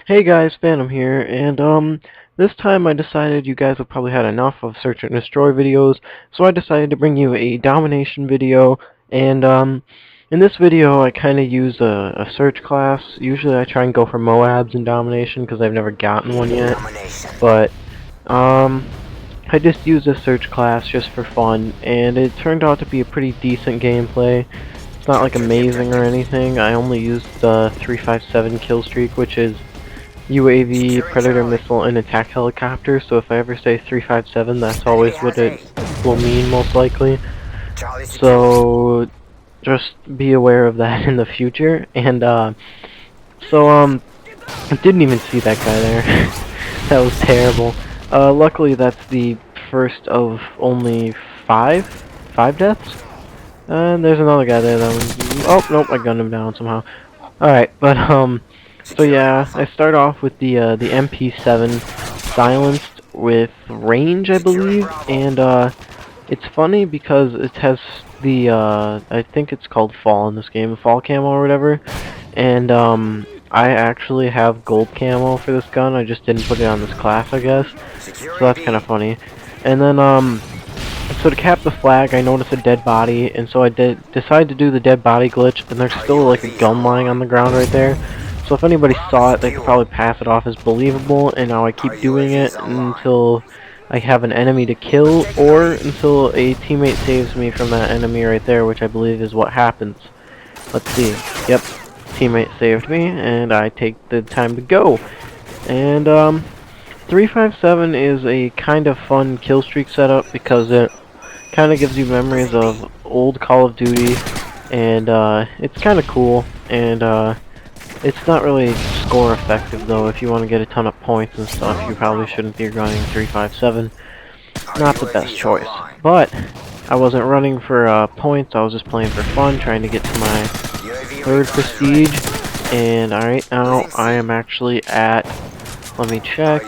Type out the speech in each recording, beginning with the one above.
Hey guys, Phantom here, and this time I decided you guys have probably had enough of search and destroy videos, so I decided to bring you a domination video, and in this video I kind of use a search class. Usually I try and go for Moabs in domination because I've never gotten one yet, but I just used a search class just for fun, and it turned out to be a pretty decent gameplay. It's not like amazing or anything. I only used the 357 kill streak, which is UAV, Predator missile, and attack helicopter, so if I ever say 357, that's always what it will mean, most likely. So, just be aware of that in the future, and, I didn't even see that guy there. That was terrible. Luckily that's the first of only five deaths? And there's another guy there that was, oh, nope, I gunned him down somehow. Alright, but, so yeah, I start off with the MP7 silenced with range, I believe, and it's funny because it has the I think it's called fall in this game, fall camo or whatever, and I actually have gold camo for this gun. I just didn't put it on this class, I guess. So that's kind of funny. And then so to cap the flag, I noticed a dead body, and so I decided to do the dead body glitch, and there's still like a gun lying on the ground right there. So if anybody saw it, they could probably pass it off as believable, and now I keep doing it until I have an enemy to kill, or until a teammate saves me from that enemy right there, which I believe is what happens. Let's see. Yep, teammate saved me, and I take the time to go. And 357 is a kind of fun kill streak setup because it kind of gives you memories of old Call of Duty, and it's kind of cool, and it's not really score effective though. If you want to get a ton of points and stuff, you probably shouldn't be running 357. Not the best choice. But I wasn't running for points, I was just playing for fun, trying to get to my third prestige. And right now I am actually at, let me check,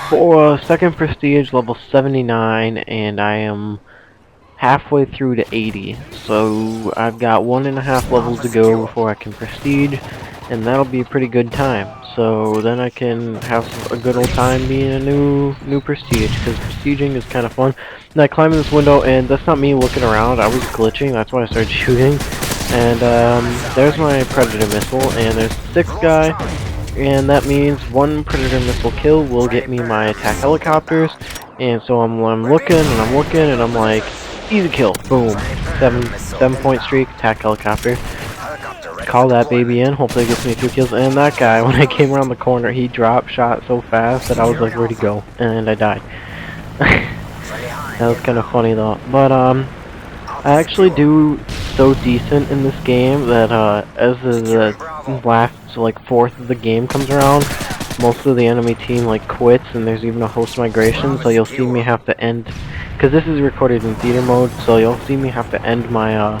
for second prestige, level 79, and I am halfway through to 80. So I've got 1.5 levels to go before I can prestige, and that'll be a pretty good time. So then I can have a good old time being a new prestige, because prestiging is kind of fun. And I climb in this window, and that's not me looking around. I was glitching, that's why I started shooting. And there's my Predator missile, and there's the 6th guy, and that means 1 Predator missile kill will get me my attack helicopters. And so I'm looking, and I'm looking, and I'm like, easy kill, boom, 7-point streak, attack helicopter. Call that baby in, hopefully it gets me 2 kills. And that guy, when I came around the corner, he drop shot so fast that I was like, where'd he go? And I died. That was kind of funny though. But I actually do so decent in this game that as the last, so like 4th of the game comes around, most of the enemy team like quits, and there's even a host migration, so you'll see me have to end, because this is recorded in theater mode, so you'll see me have to end my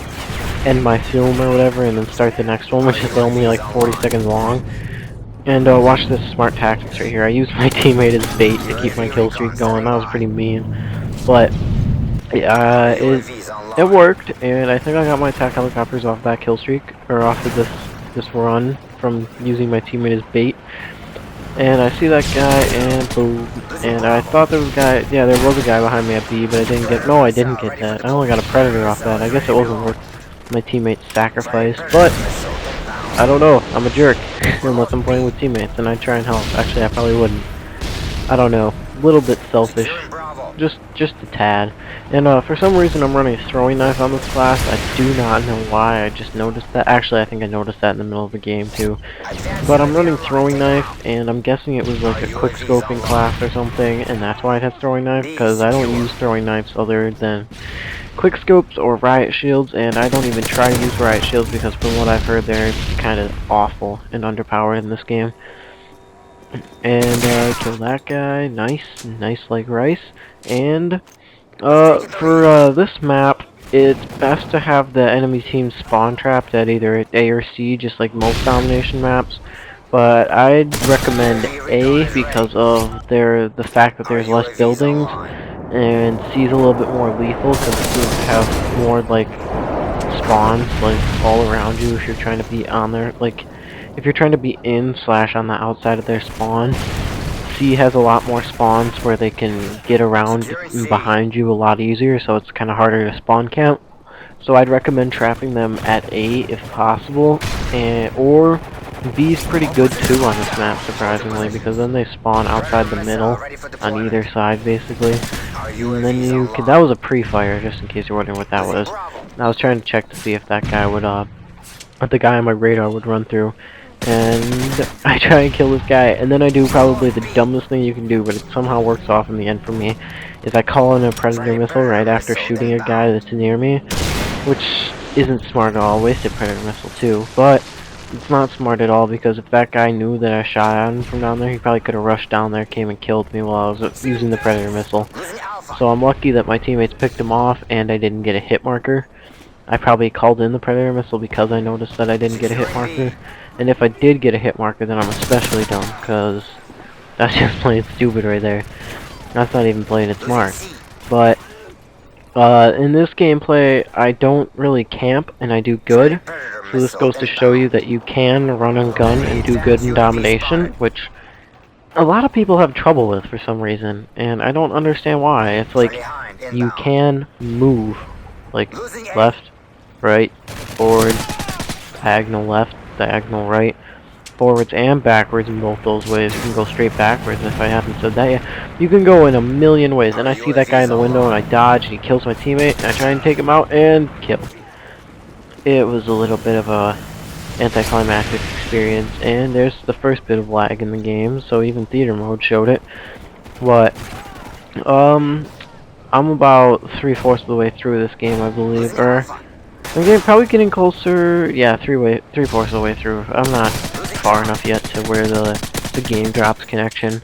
film or whatever and then start the next one, which is only like 40 seconds long. And watch this smart tactics right here. I used my teammate as bait to keep my kill streak going. That was pretty mean, but yeah, it worked, and I think I got my attack helicopters off that kill streak, or off of this run from using my teammate as bait. And I see that guy, and boom. And I thought there was a guy, yeah, there was a guy behind me at B, but I didn't get, no, I didn't get that. I only got a Predator off that. I guess it wasn't worth my teammate's sacrifice, but I don't know. I'm a jerk unless I'm playing with teammates, and I try and help. Actually, I probably wouldn't. I don't know. A little bit selfish. Just a tad. And for some reason I'm running a throwing knife on this class. I do not know why. I just noticed that. Actually, I think I noticed that in the middle of the game too. But I'm running throwing knife, and I'm guessing it was like a quick scoping class or something, and that's why it has throwing knife, because I don't use throwing knives other than quick scopes or riot shields, and I don't even try to use riot shields because from what I've heard, they're kind of awful and underpowered in this game. And kill that guy. Nice like rice. And for this map, it's best to have the enemy team spawn trapped at either A or C, just like most domination maps. But I'd recommend A because of the fact that there's less buildings, and C is a little bit more lethal because you have more like spawns like all around you if you're trying to be on there. Like, if you're trying to be in slash on the outside of their spawn, C has a lot more spawns where they can get around behind you a lot easier, so it's kind of harder to spawn camp. So I'd recommend trapping them at A if possible, or B's pretty good too on this map, surprisingly, because then they spawn outside the middle on either side, basically. And then you can, that was a pre-fire, just in case you're wondering what that was. And I was trying to check to see if that guy would, if the guy on my radar would run through. And I try and kill this guy, and then I do probably the dumbest thing you can do, but it somehow works off in the end for me, is I call in a predator missile right after shooting a guy that's near me, which isn't smart at all. Wasted predator missile too, but it's not smart at all, because if that guy knew that I shot at him from down there, he probably could have rushed down there, came and killed me while I was using the predator missile. So I'm lucky that my teammates picked him off and I didn't get a hit marker. I probably called in the predator missile because I noticed that I didn't get a hit marker. And if I did get a hit marker, then I'm especially dumb, because that's just plain stupid right there. That's not even playing it smart. But in this gameplay, I don't really camp, and I do good. So this goes to show you that you can run and gun and do good in domination, which a lot of people have trouble with for some reason, and I don't understand why. It's like, you can move, like, left, right, forward, diagonal left, diagonal right, forwards and backwards in both those ways. You can go straight backwards if I haven't said that yet. You can go in a million ways, and I see that guy in the window and I dodge and he kills my teammate and I try and take him out and kill. It was a little bit of a anticlimactic experience, and there's the first bit of lag in the game, so even theater mode showed it. But I'm about 3/4 of the way through this game, I believe, or I'm probably getting closer. Yeah, 3/4 of the way through. I'm not far enough yet to where the game drops connection.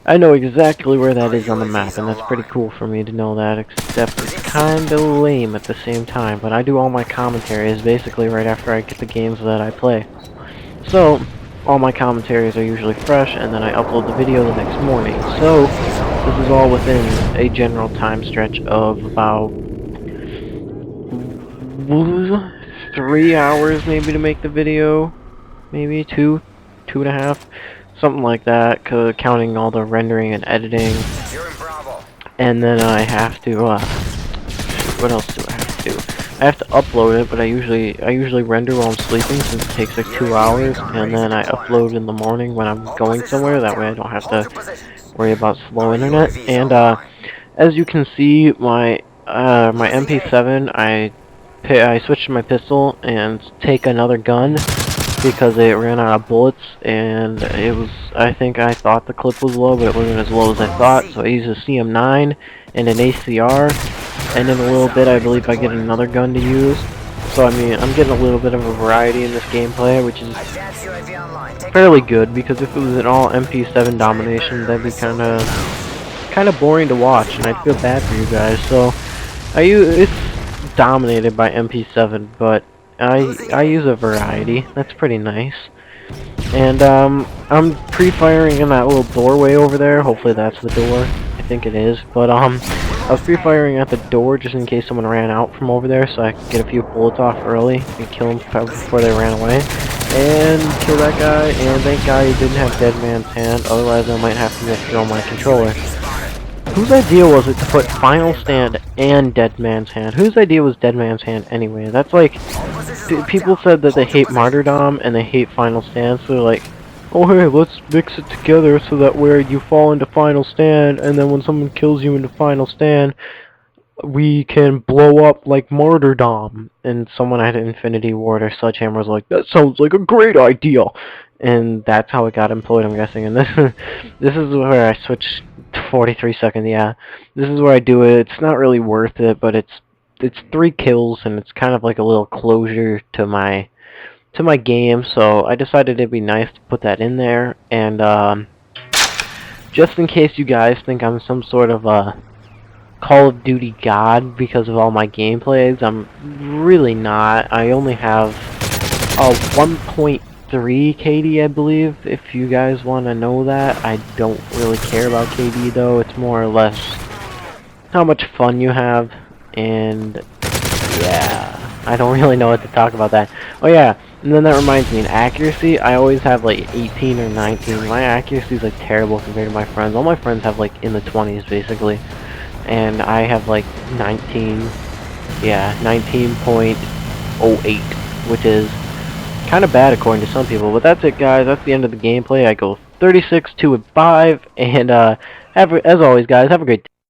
I know exactly where that is on the map, and that's pretty cool for me to know that, except it's kinda lame at the same time. But I do all my commentaries basically right after I get the games that I play. So all my commentaries are usually fresh, and then I upload the video the next morning. So this is all within a general time stretch of about 3 hours maybe to make the video, maybe 2.5, something like that, counting all the rendering and editing. And then I have to what else do I have to do? I have to upload it, but I usually render while I'm sleeping, since it takes like 2 hours, and then I upload in the morning when I'm going somewhere. That way I don't have to worry about slow internet. And as you can see, my MP7, I switched to my pistol and take another gun because it ran out of bullets, and it was, I thought the clip was low, but it wasn't as low as I thought, so I used a CM9 and an ACR, and in a little bit I believe I get another gun to use. So I mean, I'm getting a little bit of a variety in this gameplay, which is fairly good, because if it was an all MP7 domination, that'd be kinda boring to watch, and I'd feel bad for you guys. So it's dominated by MP7, but I use a variety. That's pretty nice. And I'm pre-firing in that little doorway over there. Hopefully that's the door. I think it is. But I was pre-firing at the door just in case someone ran out from over there, so I could get a few bullets off early and kill them before they ran away. And kill that guy, and thank God he didn't have Dead Man's Hand, otherwise I might have to withdraw my controller. Whose idea was it to put Final Stand and Dead Man's Hand? Whose idea was Dead Man's Hand anyway? That's like, people said that they hate Martyrdom and they hate Final Stand, so they're like, oh hey, let's mix it together so that where you fall into Final Stand, and then when someone kills you into Final Stand, we can blow up like Martyrdom. And someone at Infinity Ward or Sledgehammer was like, that sounds like a great idea! And that's how it got employed, I'm guessing. And this is where I switch to 43 seconds, yeah. This is where I do it. It's not really worth it, but it's 3 kills, and it's kind of like a little closure to my game, so I decided it'd be nice to put that in there. And just in case you guys think I'm some sort of a Call of Duty god because of all my gameplays, I'm really not. I only have a 1.3 KD, I believe, if you guys want to know that. I don't really care about KD though. It's more or less how much fun you have, and yeah, I don't really know what to talk about that. Oh yeah, And then that reminds me, in accuracy, I always have like 18 or 19. My accuracy is like terrible compared to my friends. All my friends have like in the 20s basically, and I have like 19. Yeah, 19.08, which is kind of bad according to some people. But that's it, guys. That's the end of the gameplay. I go 36, 2, and 5, and as always, guys, have a great day.